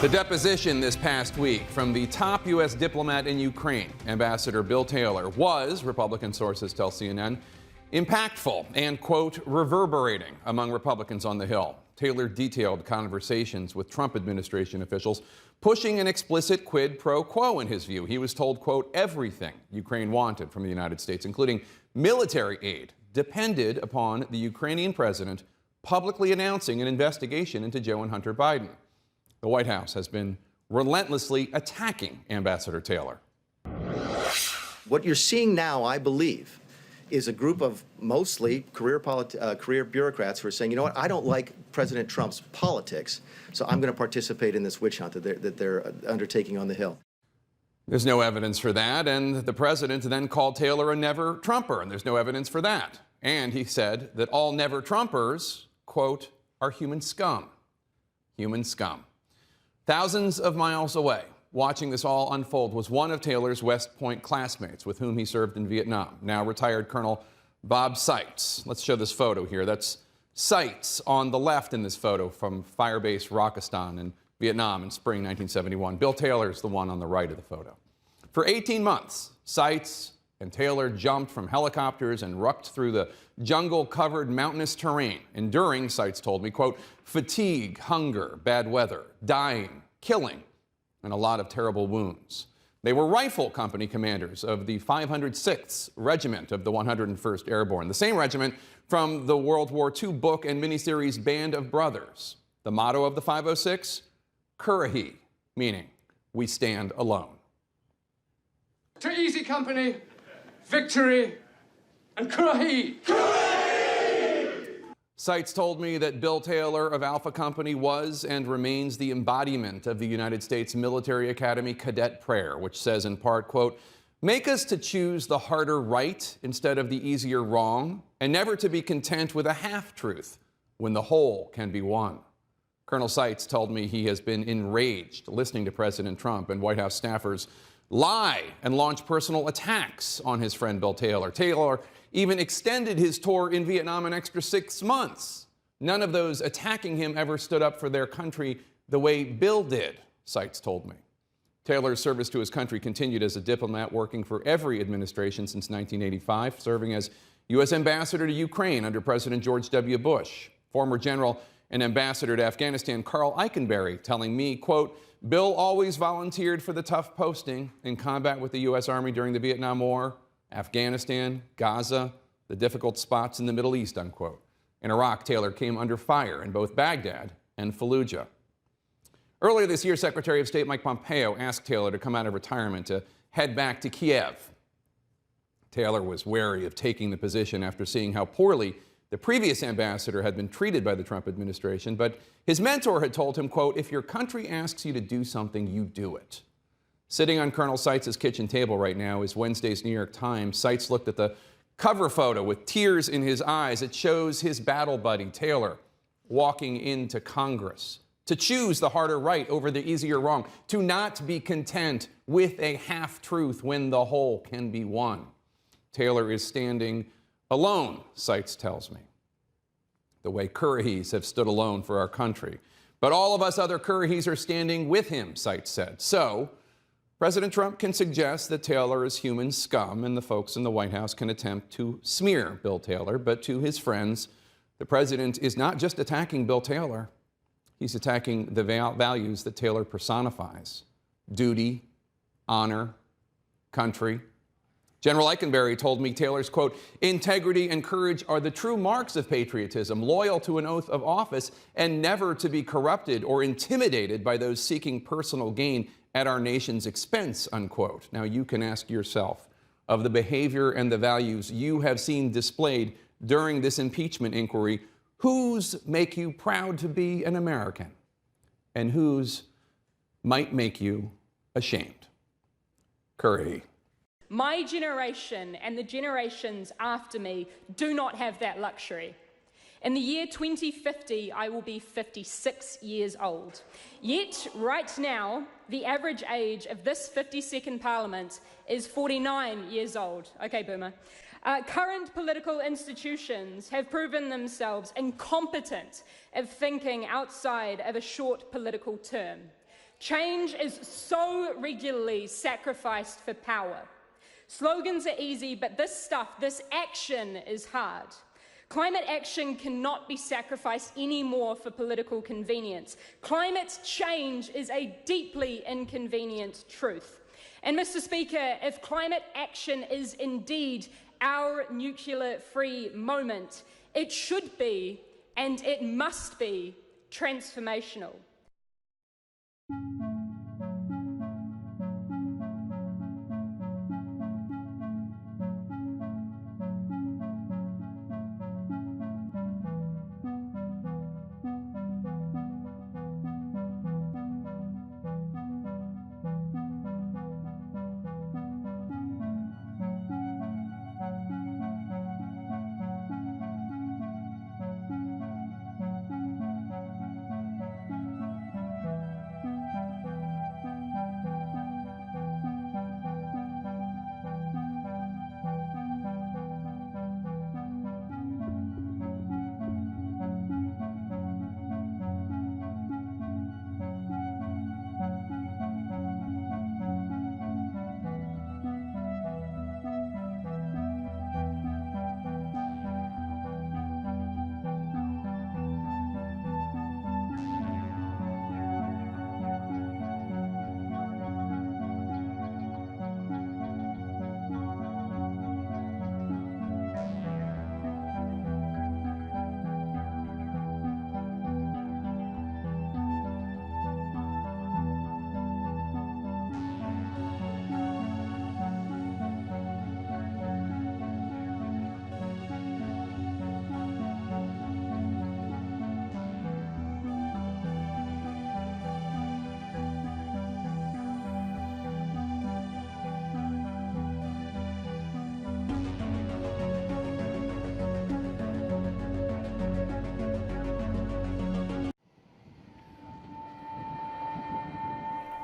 The deposition this past week from the top U.S. diplomat in Ukraine, Ambassador Bill Taylor, was, Republican sources tell CNN, impactful and, quote, reverberating among Republicans on the Hill. Taylor detailed conversations with Trump administration officials, pushing an explicit quid pro quo in his view. He was told, quote, everything Ukraine wanted from the United States, including military aid, depended upon the Ukrainian president publicly announcing an investigation into Joe and Hunter Biden. The White House has been relentlessly attacking Ambassador Taylor. What you're seeing now, I believe, is a group of mostly career bureaucrats who are saying, you know what, I don't like President Trump's politics, so I'm going to participate in this witch hunt that they're undertaking on the Hill. There's no evidence for that, and the president then called Taylor a never-Trumper, and there's no evidence for that. And he said that all never-Trumpers, quote, are human scum. Human scum. Thousands of miles away, watching this all unfold, was one of Taylor's West Point classmates with whom he served in Vietnam, now retired Colonel Bob Seitz. Let's show this photo here. That's Seitz on the left in this photo from Firebase Rakistan in Vietnam in spring 1971. Bill Taylor's the one on the right of the photo. For 18 months, Seitz and Taylor jumped from helicopters and rucked through the jungle-covered mountainous terrain, enduring, Seitz told me, quote, fatigue, hunger, bad weather, dying, killing, and a lot of terrible wounds. They were rifle company commanders of the 506th Regiment of the 101st Airborne, the same regiment from the World War II book and miniseries Band of Brothers. The motto of the 506, Currahee, meaning we stand alone. To easy company, victory, and Currahee! Seitz told me that Bill Taylor of Alpha Company was and remains the embodiment of the United States Military Academy cadet prayer, which says in part, quote, make us to choose the harder right instead of the easier wrong, and never to be content with a half-truth when the whole can be won. Colonel Seitz told me he has been enraged listening to President Trump and White House staffers lie and launch personal attacks on his friend Bill Taylor. Taylor even extended his tour in Vietnam an extra 6 months. None of those attacking him ever stood up for their country the way Bill did, Seitz told me. Taylor's service to his country continued as a diplomat, working for every administration since 1985, serving as U.S. Ambassador to Ukraine under President George W. Bush. Former General and Ambassador to Afghanistan Carl Eikenberry telling me, quote, Bill always volunteered for the tough posting in combat with the U.S. Army during the Vietnam War, Afghanistan, Gaza, the difficult spots in the Middle East, unquote. In Iraq, Taylor came under fire in both Baghdad and Fallujah. Earlier this year, Secretary of State Mike Pompeo asked Taylor to come out of retirement to head back to Kiev. Taylor was wary of taking the position after seeing how poorly the previous ambassador had been treated by the Trump administration, but his mentor had told him, quote, if your country asks you to do something, you do it. Sitting on Colonel Seitz's kitchen table right now is Wednesday's New York Times. Seitz looked at the cover photo with tears in his eyes. It shows his battle buddy, Taylor, walking into Congress to choose the harder right over the easier wrong, to not be content with a half-truth when the whole can be won. Taylor is standing alone, Seitz tells me, the way Currahees have stood alone for our country. But all of us other Currahees are standing with him, Seitz said. So, President Trump can suggest that Taylor is human scum, and the folks in the White House can attempt to smear Bill Taylor. But to his friends, the president is not just attacking Bill Taylor. He's attacking the values that Taylor personifies: duty, honor, country. General Eikenberry told me Taylor's, quote, integrity and courage are the true marks of patriotism, loyal to an oath of office, and never to be corrupted or intimidated by those seeking personal gain at our nation's expense, unquote. Now, you can ask yourself, of the behavior and the values you have seen displayed during this impeachment inquiry, whose make you proud to be an American and whose might make you ashamed? Curry. My generation and the generations after me do not have that luxury. In the year 2050, I will be 56 years old. Yet, right now, the average age of this 52nd Parliament is 49 years old. Okay, Boomer. Current political institutions have proven themselves incompetent of thinking outside of a short political term. Change is so regularly sacrificed for power. Slogans are easy, but this stuff, this action is hard. Climate action cannot be sacrificed anymore for political convenience. Climate change is a deeply inconvenient truth. And Mr. Speaker, if climate action is indeed our nuclear-free moment, it should be and it must be transformational.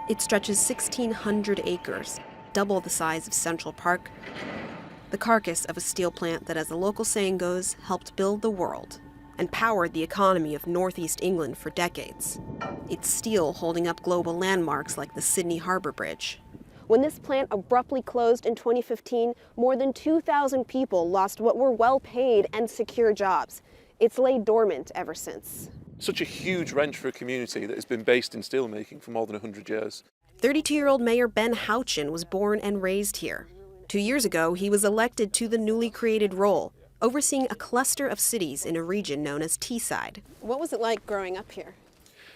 It stretches 1,600 acres, double the size of Central Park, the carcass of a steel plant that, as the local saying goes, helped build the world and powered the economy of northeast England for decades. It's steel holding up global landmarks like the Sydney Harbour Bridge. When this plant abruptly closed in 2015, more than 2,000 people lost what were well-paid and secure jobs. It's laid dormant ever since. Such a huge wrench for a community that has been based in steelmaking for more than 100 years. 32-year-old Mayor Ben Houchin was born and raised here. 2 years ago, he was elected to the newly created role, overseeing a cluster of cities in a region known as Teesside. What was it like growing up here?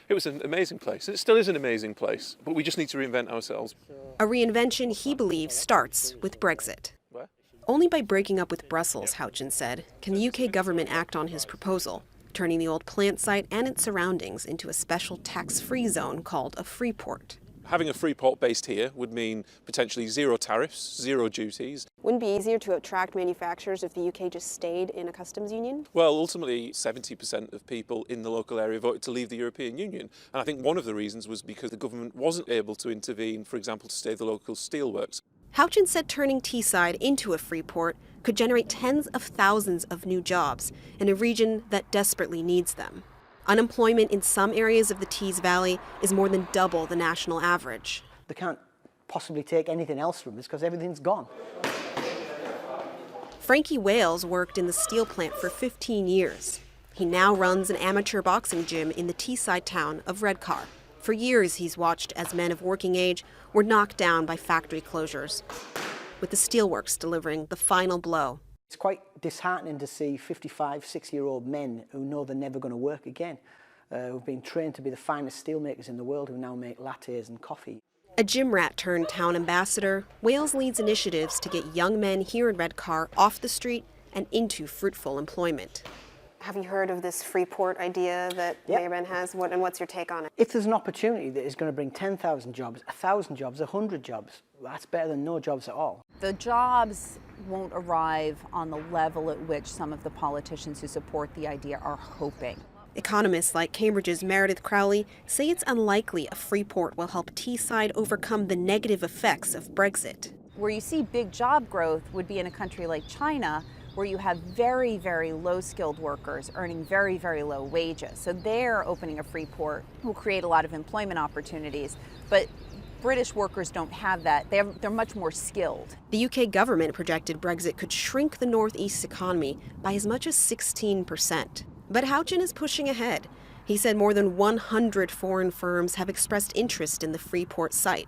It was an amazing place. It still is an amazing place, but we just need to reinvent ourselves. A reinvention he believes starts with Brexit. Where? Only by breaking up with Brussels, Houchin said, can the UK government act on his proposal, turning the old plant site and its surroundings into a special tax-free zone called a free port. Having a free port based here would mean potentially zero tariffs, zero duties. Wouldn't it be easier to attract manufacturers if the UK just stayed in a customs union? Well, ultimately, 70% of people in the local area voted to leave the European Union. And I think one of the reasons was because the government wasn't able to intervene, for example, to stay the local steelworks. Houchin said turning Teesside into a free port could generate tens of thousands of new jobs in a region that desperately needs them. Unemployment in some areas of the Tees Valley is more than double the national average. They can't possibly take anything else from us because everything's gone. Frankie Wales worked in the steel plant for 15 years. He now runs an amateur boxing gym in the Teesside town of Redcar. For years, he's watched as men of working age were knocked down by factory closures, with the steelworks delivering the final blow. It's quite disheartening to see 55, 60-year-old men who know they're never going to work again, who've been trained to be the finest steelmakers in the world, who now make lattes and coffee. A gym rat turned town ambassador, Wales leads initiatives to get young men here in Redcar off the street and into fruitful employment. Have you heard of this free port idea that Mayor Ben has? And what's your take on it? If there's an opportunity that is going to bring 10,000 jobs, 1,000 jobs, 100 jobs, that's better than no jobs at all. The jobs won't arrive on the level at which some of the politicians who support the idea are hoping. Economists like Cambridge's Meredith Crowley say it's unlikely a free port will help Teesside overcome the negative effects of Brexit. Where you see big job growth would be in a country like China, where you have very, very low-skilled workers earning very, very low wages. So there, opening a free port will create a lot of employment opportunities. But British workers don't have that. They're much more skilled. The UK government projected Brexit could shrink the Northeast's economy by as much as 16%. But Houchin is pushing ahead. He said more than 100 foreign firms have expressed interest in the Freeport site.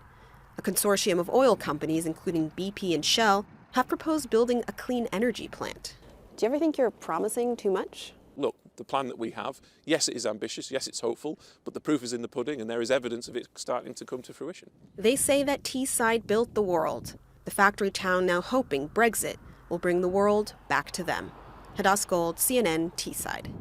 A consortium of oil companies, including BP and Shell, have proposed building a clean energy plant. Do you ever think you're promising too much? Look, the plan that we have, yes, it is ambitious, yes, it's hopeful, but the proof is in the pudding and there is evidence of it starting to come to fruition. They say that Teesside built the world, the factory town now hoping Brexit will bring the world back to them. Hadas Gold, CNN, Teesside.